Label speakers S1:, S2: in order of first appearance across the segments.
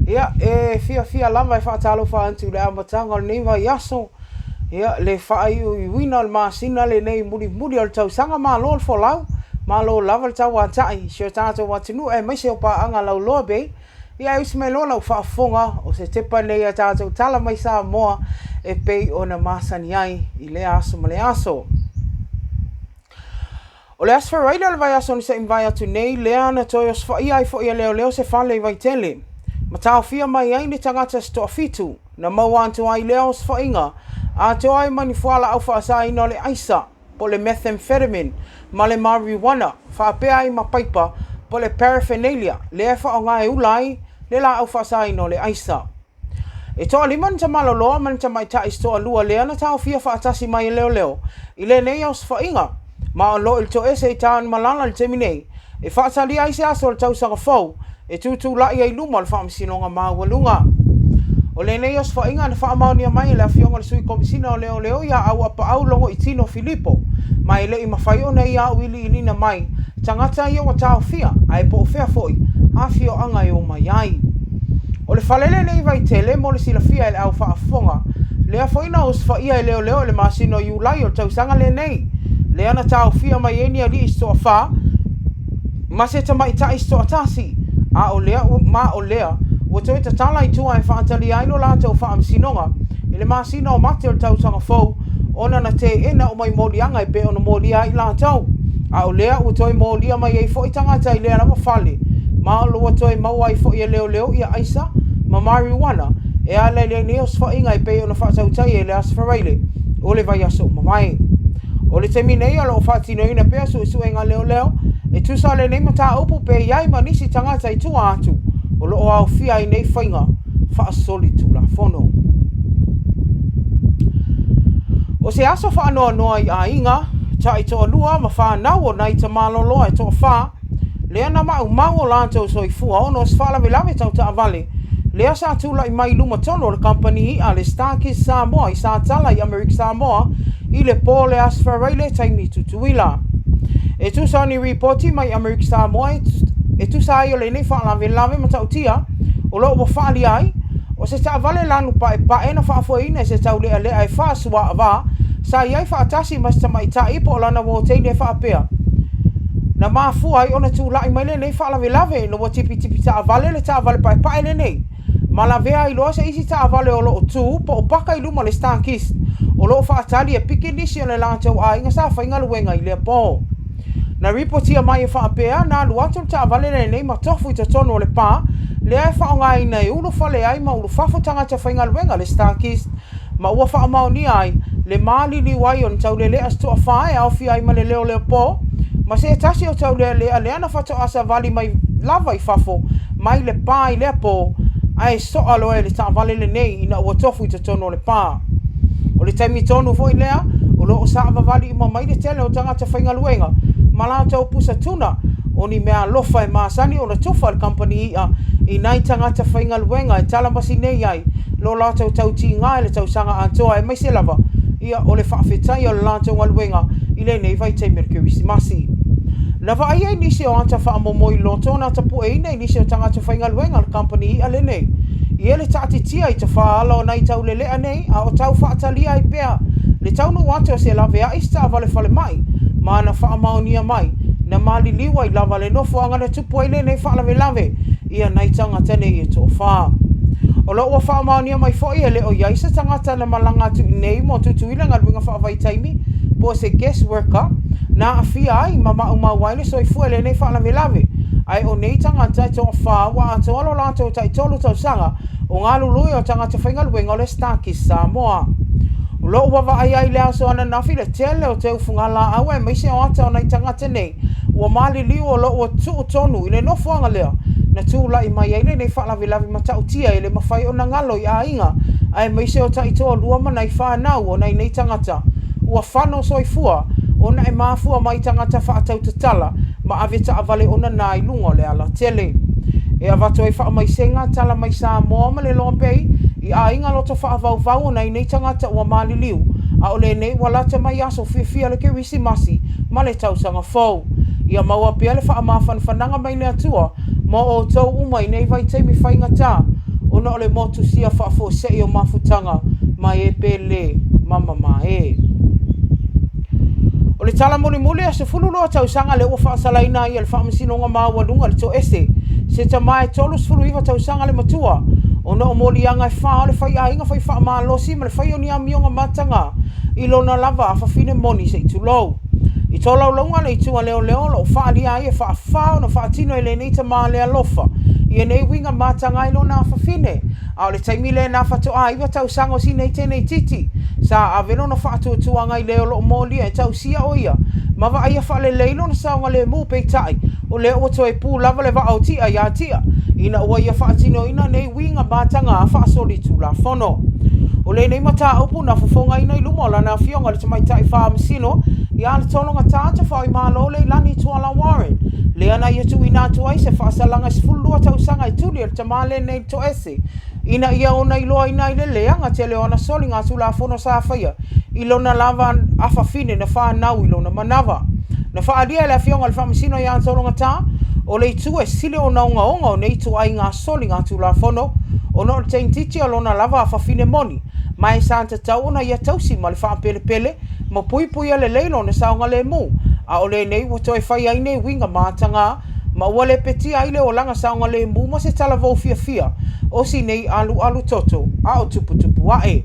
S1: Ia, fia lava e whaatalo whaantu le amatanga o nei vai aso. Ia, le whaai ui wina le maasina le nei muri o le tau sanga maa lol fo lau. Maa lol lava le tau watai. Sio tātou watinu e maise o pa anga lau loa bei. Ia, usi mai lola u whaafonga o se tepa nei a tātou tala mai Samoa e pei o na maasani ai i le aso ma le aso. O le asfaraina le vai aso ni sa imvai atu nei lea na toi o sfai ai fo ia leo se fale i vai tele. Ma tau fia mai ai ni tangata sto afitu na mawantu ai leo sfainga a to ai mani fuala au whaasai no le aisa po le methamphetamine ma le marijuana whaapea ai mapaipa po le paraphernalia le e wha o ngai ulai le la au whaasai no le aisa. E toa liman ta maloloa man ta mai tai stoa lua lea na tau fia whaatasi mai leo i le nei au sfainga ma o lo il to ese i taan malala le teminei e whaatali ai se aso le tau sanga fau e tutu lai ai luma le whaamsinonga mawalunga. O le nei os whainga na whaamaunia mai le awhionga le sui komisina o leo ia au apa au longo i tino Filipo. Mai le i mawhai o nei au ili inina mai. Tangata i o tau fia, ai po fea foi, a fio anga i o mai ai. O le whalele nei vai tele mo le sila fia le au whaafonga. Le a whaina os whaia i leo le masino i ulai o tau sanga le nei. Le ana tau fia mai eni ali isto a wha, ma se tamai ta isto a tasi. A o lea, ma o lea, o toi ta tala i tua e whaatali aino la tau whaamsinonga, e le masina o mate o tau sanga fau, ona na te ena o mai molianga i pe ona molia i la tau. A o lea, o toi molia mai ei fo i tangata i lea lama fale, ma o lo toi maua i fo i leo i a aisa, ma marijuana, e a le neos whainga i pe ona whaatau tai e le asfaraile, o le vai aso mamai. O le temi nei alo o whaatino ina pea su enga leo, e tusa le nei mata upu pe iai manisi tangata i tua atu, o lo o au fia i nei whainga, wha soli tu la fono. O se aso wha noa i a inga, ta i toa lua ma wha nau o nai ta maloloa e toa wha, lea na mau o lantou so i fua ono o sfala velave tau ta avale, lea sa tula i mai luma tono le company i a le Starkis Samoa i sa tala i Amerika Samoa, i le po le asfaraile taimi tutuila. E tu sa ni reporti mai Amerika Samoa e tu sa ai o le nei whaalave ma tautia o lo o whaali ai o se ta vale lanu pa e na whaafoina se tau lea e whaasua ava sa iai whaatasi mas ta mai ta ipo o lana wo teine whaapea. Na mafua ai ona tu lai mai le nei whaalave no wo tipi ta vale le ta vale pa le nei. Ma la vea i loa se isi ta vale o lo o tu po o paka i luma le Starkis o lo whaatali e piki nisi o le lantau a inga sa whainga luenga i lea po. Na ripotia mai e whaapea na luatu ta vale le nei matofu i ta tono o le pā, le ai whaonga i nei ulu whale ai ma ulu whafutanga ta whainga luenga le Starkis, ma ua whaamau ni ai, le maali li wai on tau le lea stua whae au fi ai ma le leo po, ma se tasi o tau le ana whato asa vali mai lava i whafo, mai le pā i lea po, ai so alo e le ta vale le nei ina ua tofu i ta tono o le pā. O le taimi tonu fo i lea, o lo o saava vali i ma mai le tele o tangata whainga luenga, ma la tau pusa tuna, o ni mea lofa e maasani o na tufa le company i nai tangata whainga luenga e talamasi nei ai, lo la tau ti ngai le tau sanga antoa e mai se lava, ia o le whaafetai o le la tau ngaluenga i le nei vai te Merkurismasi. Na va ai nisi o anta whaamomoi loto na tapu e ina nisi o tangata whainga luenga le company i le nei. I ele taati tia i ta whaala o nai tau lelea nei, a o tau whaatalia i pea, le tau no wato se la vea ista vale fale mai, ma na whaamaunia mai, na mali liwa i lava le nofo angana tupu ai le nei whaalave ia nai tangata nei e tō whaa. O lo ua whaamaunia mai fo ia le o iaisa tangata na malanga tu nei mo tutu ilanga luinga whaavai taimi, po se guest worker, na a fia ai ma waile so i fua le nei whaalave ai o nei tangata tō whaa wa a tō alo lato tai tolu tau sanga o ngā lului o tangata whainga luenga o le Starkis Samoa. O lo ua ai le aso ana nafi le tele o te ufunga la awe meise o ata o nei tangata nei ua mali liu o lo ua tu tonu i le nofuanga lea na tu la i mai eile nei whaalavi matautia i le mawhai o na ngalo i a inga ai meise o tai toa lua mana i whanau o nei tangata ua whano soifua o na e mafua mai tangata whaatau tatala ma aveta avale ona nai lungo le ala tele. E avato e wha mai senga tala mai Samoa ma le lompei i a inga loto wha vau nei nei tangata ua mali liu a o le nei walata mai aso fia le Keresimasi ma le tausanga fau. Ia maua pia le wha mawhanwhananga mai le atua mo o tau umai nei vai teimi whainga tā ona o le motu sia whaafosei o mafutanga mai e pele mama mai. O le tala muli muli a se fululu tausanga le ua whaasalaina i le whaamasino maua le to ese. Se ta mai tolu sfulu iwa tausanga le matua. Ona o moli anga e wha o le whai a inga whai wha maa losi ma le whai o ni a mionga matanga. I lona lava a whawhine moni se i tu lou. I tō lau launga le i tua leo leo lo wha ali a i e wha wha na wha tino i le neita maa lea lofa. I e nei winga matanga i lona a whawhine. A o le taimile na whato a iwa tausanga o si nei tēnei titi. Sa a veno na whaatu tuanga i leo lo moli e tau sia o ia. Ma wa aia wha le leilo na saunga le mu peitai. O le o toi pū lava le wa au tia ia tia. Ina ua ia whaatino ina nei winga matanga a whaasori tu la whono. O le nei mata upu na Fofogaina i lumola na fionga le tamaitai whaamasino. Ia le tolonga tāta whai malo le lani tuala Warren. Le ana ia tu ina tu ai se whaasalanga sifulua tausanga i tuli le tamale nei to ese. Ina ia ona iloa ina ile leanga te leo ana soli ngā tu la whono sa whaia. Ilona lava awhawhine na whanau ilona manawa. Na whaadia le fionga le whaamasino ia tolonga tā. O le itu e sile o naunga onga o nei tu ai ngā soli ngā tu la whono. O no le teintiti o lona lava awhawhine moni. Mai santa tau ona ia tausi ma le whaapele pele. Ma pui pui ale leilo na saunga le mu. A o le nei wato e whai ai nei winga mātanga. Ma ua le peti aile o langa saunga le mu ma se tala vau fia fia. O si nei alu alu toto. A o tupu tupu ae.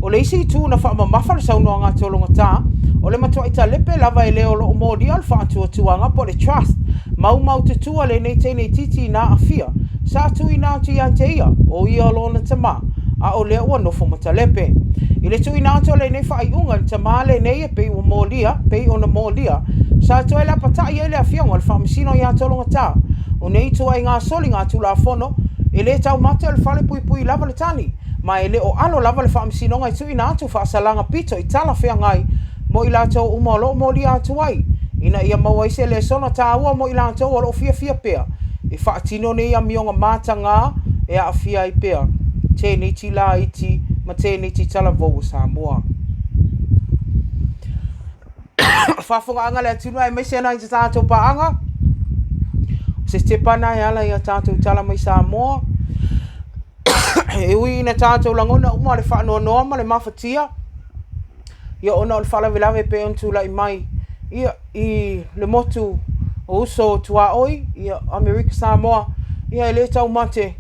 S1: O le isi tu na wha mamafa le saunua ngā tolonga tā. O le matua ita lepe lava e leo lo umodi al wha atua tuanga po le trust. Mau te tua le nei teinei titi na a fia. Sa tu i nā tu ia te ia. O ia lona tama. A o lea ua nofo matalepe. I le tui nātua le nei whaiunga le tama le nei e pei o mōlia, pei o na mōlia. Sa tu e la patai e le a fionga le whaamisino ia tolonga tā. O nei tua i ngā soli ngā tu la whono. E le tau mate le whale pui pui lava le tani. Ma e le o alo lava le whaamisino ngai tui nātua whaasalanga pito i tala whea ngai. Mo i lātou umolo mōlia atu ai. Ina ia mawaise le sona tā ua mo i lātou o lo fia fia pea. E whaatino ne ia mionga mātanga e a fia i pea. Tēnei ti la iti, ma tēnei ti tala vau Samoa. Whafonga anga le atunua e meise ana i te tātou paanga. Se te pana e ala i a tātou tala mai Samoa. E ui ina tātou langona uma le whaanoa noa ma le mawhatia. Ia ona o le whalawe pe on tūla i mai. Ia i le motu o uso tua oi, ia Amerika Samoa. Ia e le tau mate.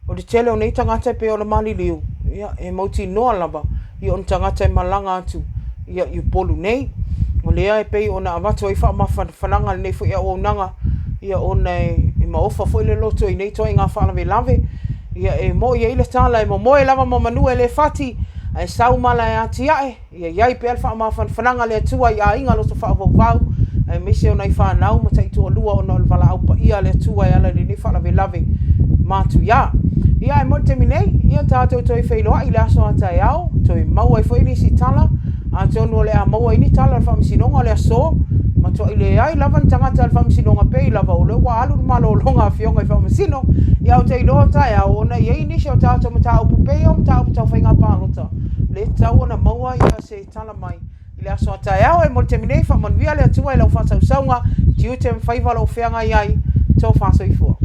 S1: O le tele o nei tangata pe o le mali liu. Ia e mauti noa lava. Ia on tangata e malanga atu. Ia i polu nei. O lea e pei o na amatu i wha whananga nei fo ia o nanga. Ia o nei e maofa fo i le loto i nei toa i ngā whalawe lave. Ia e mo ia i le tala e mo moe lava mo manu e le fati. E sau mala e ati ae. Ia iai pe alfa ma whananga le atua i a inga loto wha vau. E mise o nei whanau ma taitu o lua o na le wala aupa ia le atua e ala le ni whalawe lave. Matu ia. Ia e mote minei, ia tātou toi whailoa i le aso ata e au, toi maua i whaini si tala, a tonu le a maua i ni tala le whamisinonga le aso, ma toi i le ai lavan tangata le whamisinonga pei lava o le wa alu malo longa fionga i whamisino, ia o te iloa ta e au, ona iei nisi o tātou ma tā upu pei o ma tā upu tau whainga pālota, le tau ona maua ia se tala mai, i le aso ata e au, e mote minei whamanuia le atua i lau whatau saunga, ti ute mwhaivala o whianga iai, tō whasau i fua.